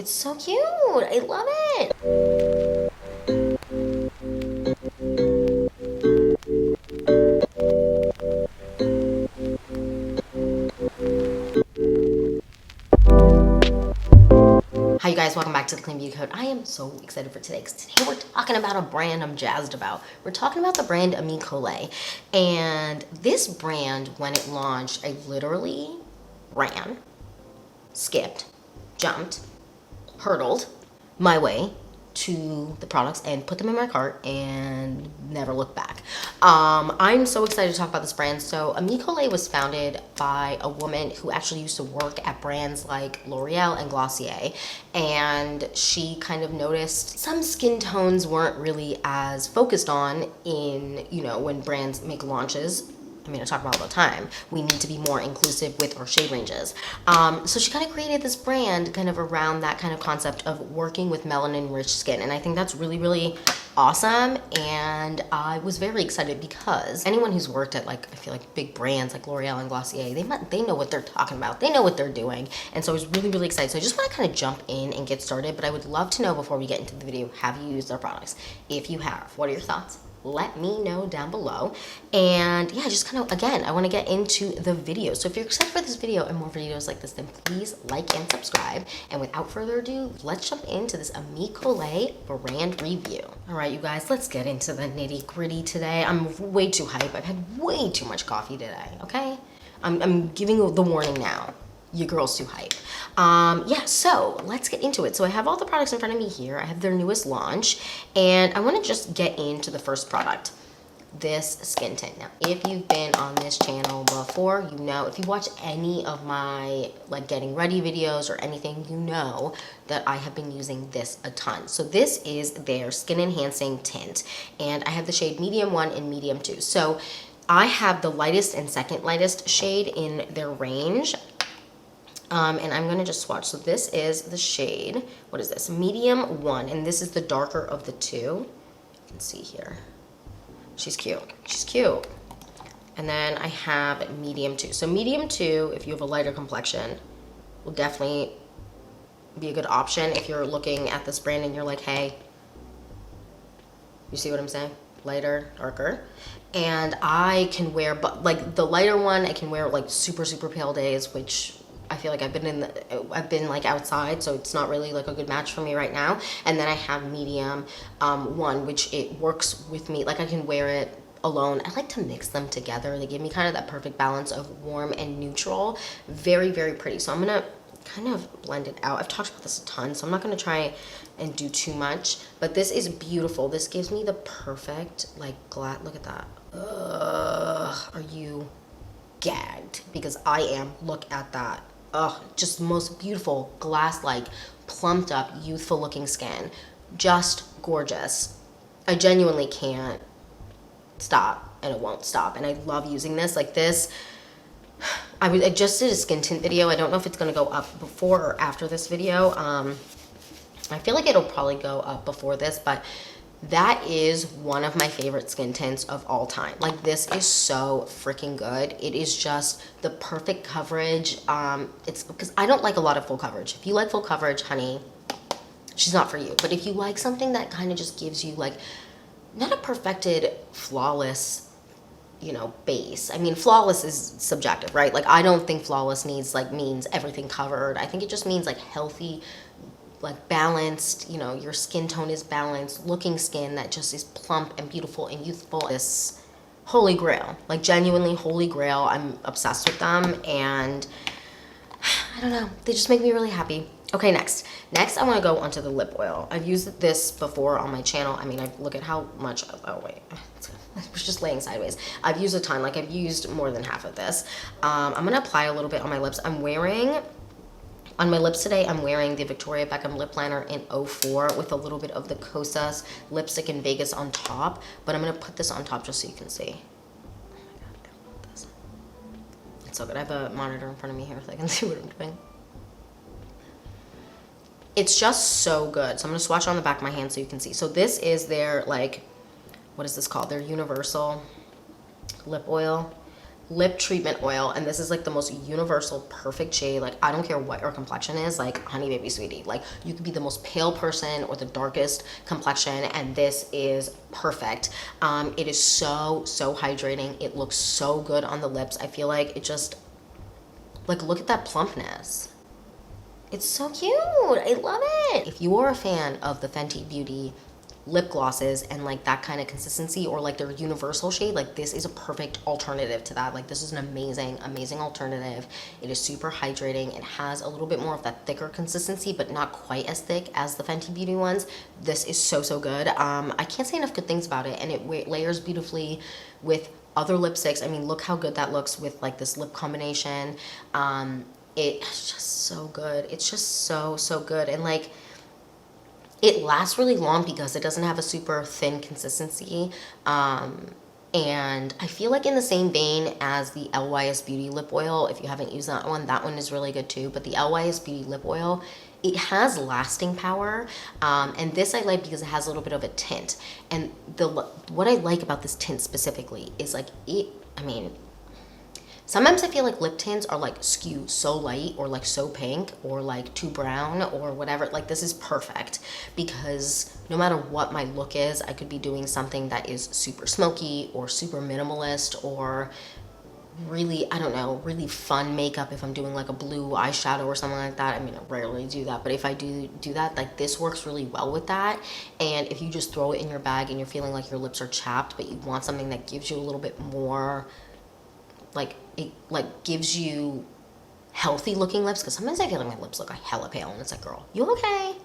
It's so cute. I love it. Hi you guys, welcome back to the Clean Beauty Code. I am so excited for today because today we're talking about a brand I'm jazzed about. We're talking about the brand Ami Cole. And this brand, when it launched, I literally ran, skipped, jumped, hurdled my way to the products and put them in my cart and never looked back. I'm so excited to talk about this brand. So Ami Cole was founded by a woman who actually used to work at brands like L'Oreal and Glossier, and she kind of noticed some skin tones weren't really as focused on in, you know, when brands make launches. I mean, I talk about all the time. We need to be more inclusive with our shade ranges. So she kind of created this brand kind of around that kind of concept of working with melanin-rich skin. And I think that's really, really awesome. And I was very excited because anyone who's worked at, like, I feel like big brands like L'Oreal and Glossier, they know what they're talking about. They know what they're doing. And so I was really, really excited. So I just want to kind of jump in and get started. But I would love to know before we get into the video, have you used their products? If you have, what are your thoughts? Let me know down below. And yeah, just kind of, again, I want to get into the video. So if you're excited for this video and more videos like this, then please like and subscribe. And without further ado, let's jump into this Ami Cole brand review. All right, you guys, let's get into the nitty gritty today. I'm way too hype. I've had way too much coffee today, okay? I'm giving you the warning now. Your girl's too hype. Yeah, so let's get into it. So I have all the products in front of me here. I have their newest launch, and I want to just get into the first product, this skin tint. Now, if you've been on this channel before, you know, if you watch any of my like getting ready videos or anything, you know that I have been using this a ton. So this is their skin enhancing tint, and I have the shade medium 1 and medium 2. So I have the lightest and second lightest shade in their range. And I'm gonna just swatch. So this is the shade, what is this? Medium 1, and this is the darker of the two. You can see here. She's cute, she's cute. And then I have medium 2. So medium 2, if you have a lighter complexion, will definitely be a good option if you're looking at this brand and you're like, hey, you see what I'm saying? Lighter, darker. And I can wear, but like the lighter one, I can wear like super, super pale days, which I feel like I've been like outside, so it's not really like a good match for me right now. And then I have medium 1, which it works with me. Like I can wear it alone. I like to mix them together. They give me kind of that perfect balance of warm and neutral. Very, very pretty. So I'm gonna kind of blend it out. I've talked about this a ton, so I'm not gonna try and do too much, but this is beautiful. This gives me the perfect like glass. Look at that. Ugh, are you gagged? Because I am. Look at that. Ugh, just the most beautiful glass-like, plumped up, youthful looking skin. Just gorgeous. I genuinely can't stop, and it won't stop. And I love using this. Like this, I just did a skin tint video. I don't know if it's gonna go up before or after this video. I feel like it'll probably go up before this, but that is one of my favorite skin tints of all time. Like this is so freaking good. It is just the perfect coverage. It's because I don't like a lot of full coverage. If you like full coverage, honey, she's not for you. But if you like something that kind of just gives you like, not a perfected, flawless, you know, base. I mean, flawless is subjective, right? Like I don't think flawless means everything covered. I think it just means like healthy, like balanced, you know, your skin tone is balanced, looking skin that just is plump and beautiful and youthful. This holy grail, like genuinely holy grail. I'm obsessed with them, and I don't know, they just make me really happy. Okay, next I want to go onto the lip oil. I've used this before on my channel. I mean, look at how much, oh wait, I was just laying sideways. I've used a ton, like I've used more than half of this. I'm gonna apply a little bit on my lips. On my lips today, I'm wearing the Victoria Beckham Lip Liner in 04 with a little bit of the Kosas Lipstick in Vegas on top. But I'm going to put this on top just so you can see. Oh my God, I love this. It's so good. I have a monitor in front of me here so I can see what I'm doing. It's just so good. So I'm going to swatch on the back of my hand so you can see. So this is their, like, what is this called? Their Universal Lip Oil. lip treatment oil, and this is like the most universal perfect shade. Like I don't care what your complexion is, like honey baby sweetie, like you could be the most pale person or the darkest complexion and this is perfect. It is so hydrating. It looks so good on the lips. I feel like it just, like, look at that plumpness. It's so cute. I love it. If you are a fan of the Fenty Beauty lip glosses and like that kind of consistency, or like their universal shade, like this is a perfect alternative to that. Like this is an amazing alternative. It is super hydrating. It has a little bit more of that thicker consistency, but not quite as thick as the Fenty Beauty ones. This is so good. I can't say enough good things about it, and it layers beautifully with other lipsticks. I mean, look how good that looks with like this lip combination. It's just so good. It's just so good. And like, it lasts really long because it doesn't have a super thin consistency. And I feel like in the same vein as the LYS Beauty lip oil, if you haven't used that one is really good too. But the LYS Beauty lip oil, it has lasting power. And this I like because it has a little bit of a tint. And what I like about this tint specifically is like sometimes I feel like lip tints are like skew so light or like so pink or like too brown or whatever. Like this is perfect because no matter what my look is, I could be doing something that is super smoky or super minimalist or really, I don't know, really fun makeup. If I'm doing like a blue eyeshadow or something like that, I mean, I rarely do that, but if I do that, like this works really well with that. And if you just throw it in your bag and you're feeling like your lips are chapped, but you want something that gives you a little bit more, like, it like gives you healthy looking lips, because sometimes I feel like my lips look like hella pale and it's like, girl, you okay?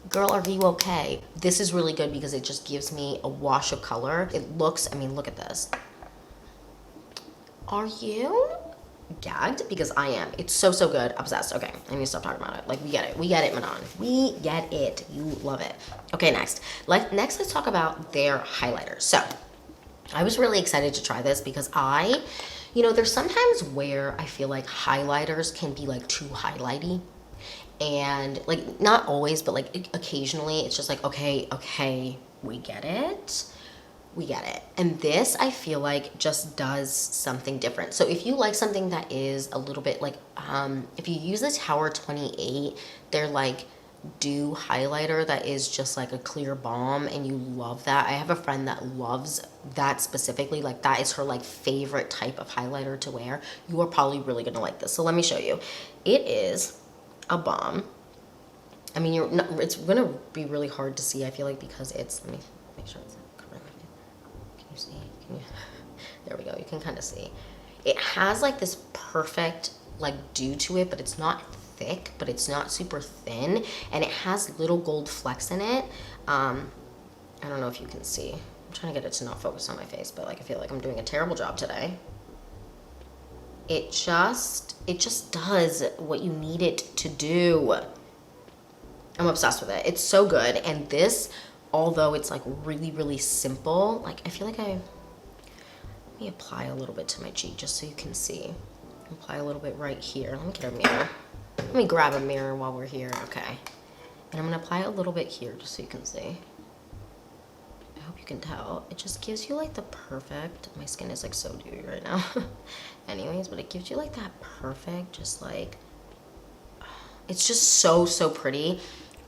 Girl, are you okay? This is really good because it just gives me a wash of color. It looks, I mean, look at this. Are you gagged? Because I am. It's so good. Obsessed. Okay, I need to stop talking about it. Like, we get it, Manon. We get it. You love it. Okay, next let's talk about their highlighters. So I was really excited to try this because there's sometimes where I feel like highlighters can be like too highlighty, and like not always, but like occasionally it's just like, okay, we get it. And this, I feel like, just does something different. So if you like something that is a little bit like, if you use the Tower 28, they're like dew highlighter that is just like a clear balm, and you love that. I have a friend that loves that specifically. Like that is her like favorite type of highlighter to wear. You are probably really gonna like this. So let me show you. It is a balm. I mean, it's gonna be really hard to see, I feel like, because it's, let me make sure it's covering my face. Can you see? There we go. You can kind of see. It has like this perfect like dew to it, but it's not thick, but it's not super thin, and it has little gold flecks in it. I don't know if you can see. I'm trying to get it to not focus on my face, but like I feel like I'm doing a terrible job today. It just does what you need it to do. I'm obsessed with it. It's so good. And this, although it's like really simple, like I feel like let me apply a little bit to my cheek just so you can see. Apply a little bit right here. Let me get a mirror. Let me grab a mirror while we're here. Okay. And I'm gonna apply a little bit here just so you can see. I hope you can tell. It just gives you like the perfect, my skin is like so dewy right now. Anyways, but it gives you like that perfect, just like, it's just so pretty.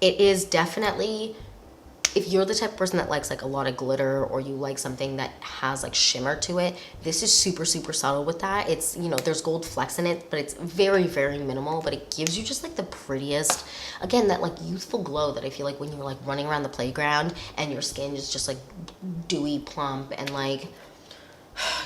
It is definitely, if you're the type of person that likes like a lot of glitter, or you like something that has like shimmer to it, this is super subtle with that. It's, there's gold flecks in it, but it's very minimal, but it gives you just like the prettiest, again, that like youthful glow that I feel like when you're like running around the playground and your skin is just like dewy plump and like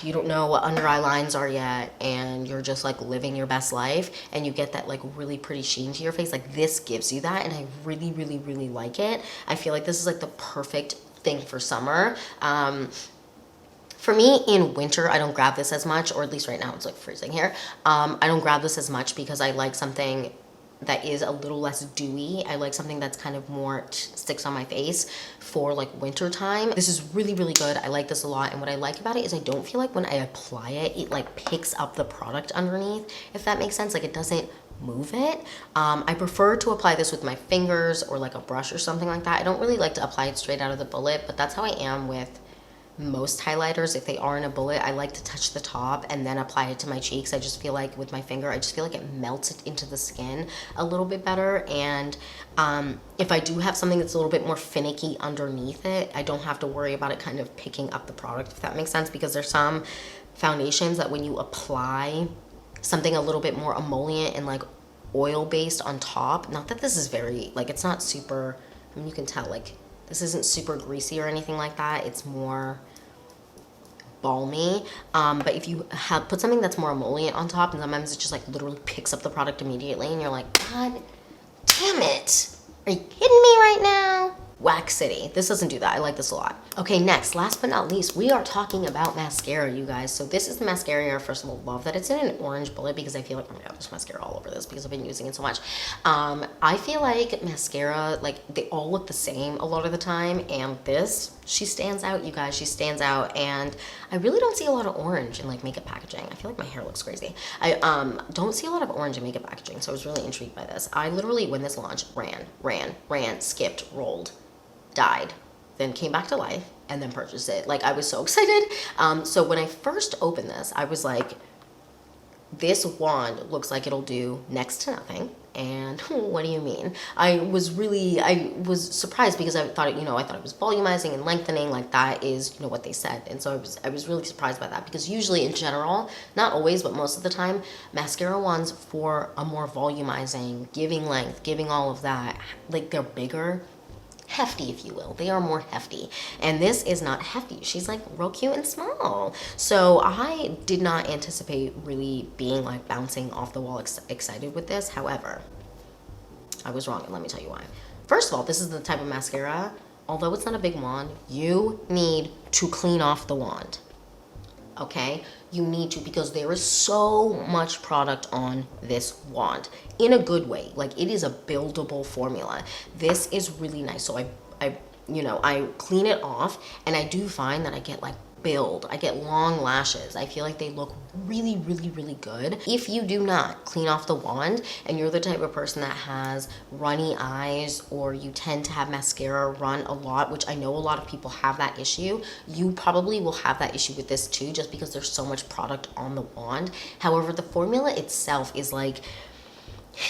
you don't know what under eye lines are yet, and you're just like living your best life, and you get that like really pretty sheen to your face. Like this gives you that, and I really like it. I feel like this is like the perfect thing for summer. For me, in winter, I don't grab this as much, or at least right now it's like freezing here. I don't grab this as much because I like something that is a little less dewy. I like something that's kind of more sticks on my face for like winter time. This is really good. I like this a lot, and what I like about it is I don't feel like when I apply it, it like picks up the product underneath, if that makes sense. Like it doesn't move it. I prefer to apply this with my fingers or like a brush or something like that. I don't really like to apply it straight out of the bullet, but that's how I am with most highlighters, if they are in a bullet, I like to touch the top and then apply it to my cheeks. I just feel like with my finger, I just feel like it melts it into the skin a little bit better. And if I do have something that's a little bit more finicky underneath it, I don't have to worry about it kind of picking up the product, if that makes sense, because there's some foundations that when you apply something a little bit more emollient and like oil based on top, not that this is very, like, it's not super, I mean, you can tell, like, this isn't super greasy or anything like that. It's more balmy. But if you have put something that's more emollient on top, and sometimes it just like literally picks up the product immediately, and you're like, God damn it. Are you kidding me right now? Wax City. This doesn't do that. I like this a lot. Okay, next, last but not least, we are talking about mascara, you guys. So this is the mascara. First of all, love that it's in an orange bullet because I feel like, oh my God, there's mascara all over this because I've been using it so much. I feel like mascara, like they all look the same a lot of the time. And this, she stands out, you guys. She stands out. And I really don't see a lot of orange in like makeup packaging. I feel like my hair looks crazy. I don't see a lot of orange in makeup packaging. So I was really intrigued by this. I literally, when this launched, ran, skipped, rolled, died, then came back to life, and then purchased it. Like, I was so excited. So when I first opened this, I was like, this wand looks like it'll do next to nothing. And what do you mean? I was surprised because I thought, I thought it was volumizing and lengthening, like that is, what they said. And so I was really surprised by that, because usually in general, not always, but most of the time, mascara wands for a more volumizing, giving length, giving all of that, like they're bigger, hefty, if you will. They are more hefty. And this is not hefty. She's like real cute and small. So I did not anticipate really being like bouncing off the wall excited with this. However, I was wrong, and let me tell you why. First of all, this is the type of mascara, although it's not a big wand, you need to clean off the wand. Okay, you need to, because there is so much product on this wand in a good way. Like, it is a buildable formula. This is really nice. So I clean it off, and I do find that I get like build. I get long lashes. I feel like they look really, really, really good. If you do not clean off the wand and you're the type of person that has runny eyes, or you tend to have mascara run a lot, which I know a lot of people have that issue, you probably will have that issue with this too, just because there's so much product on the wand. However, the formula itself is like,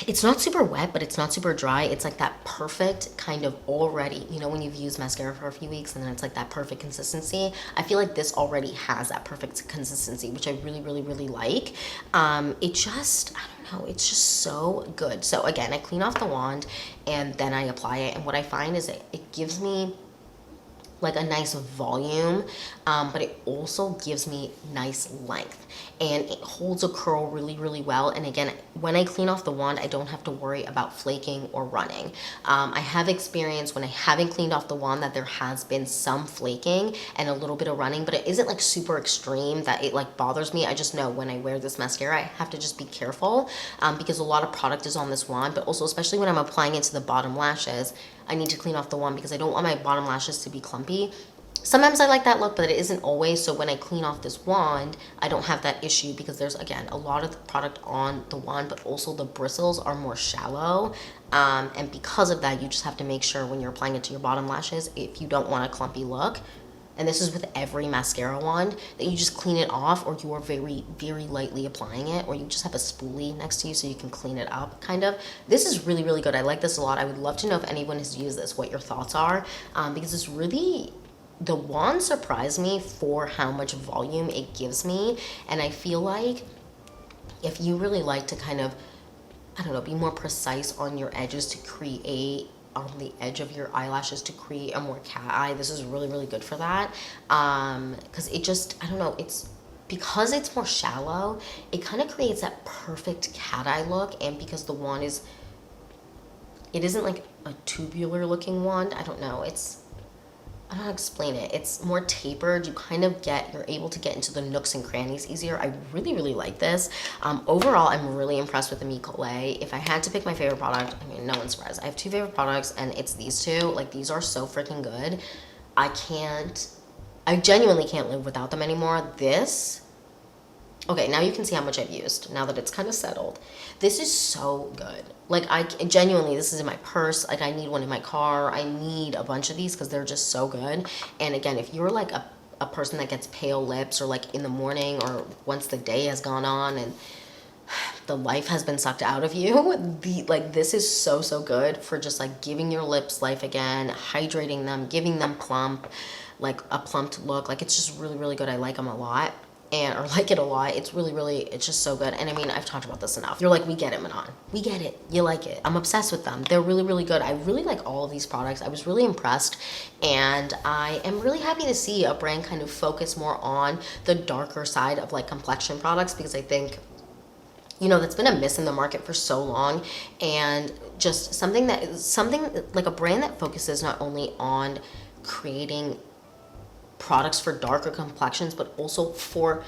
it's not super wet, but it's not super dry. It's like that perfect kind of already, when you've used mascara for a few weeks and then it's like that perfect consistency. I feel like this already has that perfect consistency, which I really, really, really like. It just, I don't know, it's just so good. So again, I clean off the wand and then I apply it. And what I find is it gives me like a nice volume, but it also gives me nice length, and it holds a curl really, really well. And again, when I clean off the wand, I don't have to worry about flaking or running. I have experienced when I haven't cleaned off the wand that there has been some flaking and a little bit of running, but it isn't like super extreme that it like bothers me. I just know when I wear this mascara, I have to just be careful, because a lot of product is on this wand, but also especially when I'm applying it to the bottom lashes, I need to clean off the wand because I don't want my bottom lashes to be clumpy. Sometimes I like that look, but it isn't always. So when I clean off this wand, I don't have that issue because there's, again, a lot of the product on the wand, but also the bristles are more shallow. And because of that, you just have to make sure when you're applying it to your bottom lashes, if you don't want a clumpy look, and this is with every mascara wand, that you just clean it off, or you are very, very lightly applying it, or you just have a spoolie next to you so you can clean it up, kind of. This is really, really good. I like this a lot. I would love to know if anyone has used this, what your thoughts are, because it's really, the wand surprised me for how much volume it gives me, and I feel like if you really like to kind of, I don't know, be more precise on your edges to create on the edge of your eyelashes to create a more cat eye, this is really, really good for that. Because it just, I don't know, it's because it's more shallow, it kind of creates that perfect cat eye look. And because the wand is, it isn't like a tubular looking wand, I don't know, it's, I don't know how to explain it. It's more tapered. You kind of you're able to get into the nooks and crannies easier. I really, really like this. Overall, I'm really impressed with the Ami Cole. If I had to pick my favorite product, I mean, no one's surprised. I have two favorite products, and it's these two. Like, these are so freaking good. I genuinely can't live without them anymore. This, okay, now you can see how much I've used, now that it's kind of settled. This is so good. Like, I genuinely, this is in my purse. Like, I need one in my car. I need a bunch of these because they're just so good. And again, if you're like a a person that gets pale lips, or like in the morning or once the day has gone on and the life has been sucked out of you, this is so good for just like giving your lips life again, hydrating them, giving them plump, like a plumped look. Like, it's just really good. I like them a lot. Or like it a lot. It's really, it's just so good. And I mean, I've talked about this enough. You're like, we get it, Manon. We get it. You like it. I'm obsessed with them. They're really good. I really like all of these products. I was really impressed. And I am really happy to see a brand kind of focus more on the darker side of like complexion products, because I think, you know, that's been a miss in the market for so long. And just something like a brand that focuses not only on creating products for darker complexions, but also for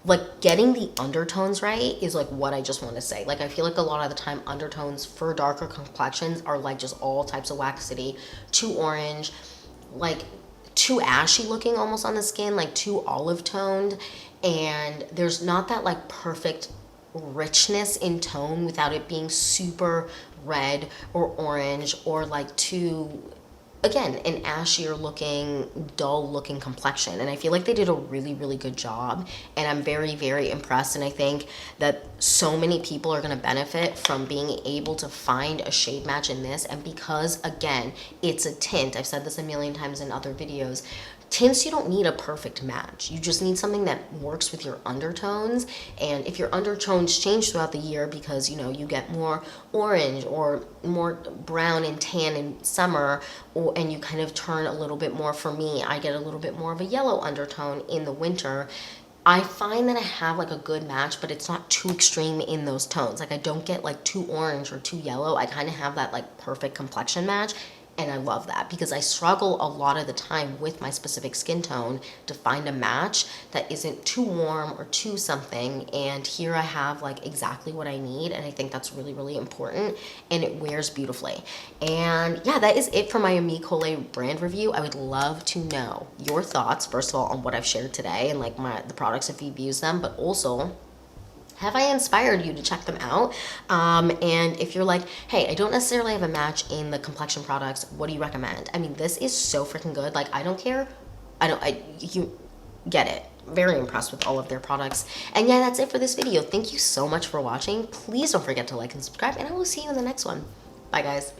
like getting the undertones right is like what I just want to say. Like, I feel like a lot of the time undertones for darker complexions are like just all types of waxity, too orange, like too ashy looking almost on the skin, like too olive toned, and there's not that like perfect richness in tone without it being super red or orange, or like too, again, an ashier looking, dull looking complexion. And I feel like they did a really good job, and I'm very impressed. And I think that so many people are going to benefit from being able to find a shade match in this. And because, again, it's a tint, I've said this a million times in other videos, tints, you don't need a perfect match. You just need something that works with your undertones. And if your undertones change throughout the year because, you know, you get more orange or more brown and tan in summer, and you kind of turn a little bit more, for me, I get a little bit more of a yellow undertone in the winter, I find that I have like a good match, but it's not too extreme in those tones. Like, I don't get like too orange or too yellow. I kind of have that like perfect complexion match. And I love that, because I struggle a lot of the time with my specific skin tone to find a match that isn't too warm or too something. And here I have like exactly what I need. And I think that's really important, and it wears beautifully. And yeah, that is it for my Ami Cole brand review. I would love to know your thoughts, first of all, on what I've shared today and like the products, if you've used them, but also, have I inspired you to check them out? And if you're like, hey, I don't necessarily have a match in the complexion products, what do you recommend? I mean, this is so freaking good. Like, I don't care. You get it. Very impressed with all of their products. And yeah, that's it for this video. Thank you so much for watching. Please don't forget to like and subscribe, and I will see you in the next one. Bye, guys.